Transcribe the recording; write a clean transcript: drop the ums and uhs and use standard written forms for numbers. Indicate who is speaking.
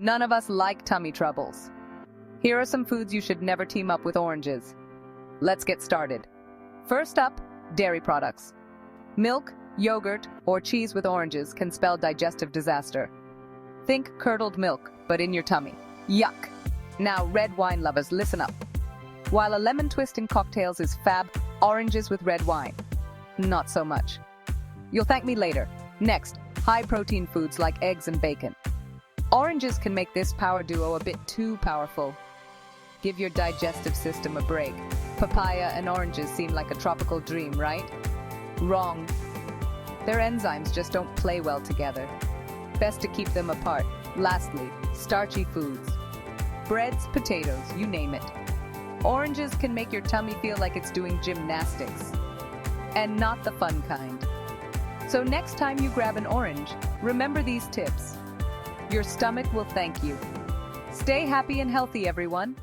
Speaker 1: None of us like tummy troubles. Here are some foods you should never team up with oranges. Let's get started. First up, dairy products. Milk, yogurt, or cheese with oranges can spell digestive disaster. Think curdled milk, but in your tummy. Yuck! Now, red wine lovers, listen up. While a lemon twist in cocktails is fab, oranges with red wine, not so much. You'll thank me later. Next, high-protein foods like eggs and bacon. Oranges can make this power duo a bit too powerful. Give your digestive system a break. Papaya and oranges seem like a tropical dream, right? Wrong. Their enzymes just don't play well together. Best to keep them apart. Lastly, starchy foods. Breads, potatoes, you name it. Oranges can make your tummy feel like it's doing gymnastics. And not the fun kind. So next time you grab an orange, remember these tips. Your stomach will thank you. Stay happy and healthy, everyone.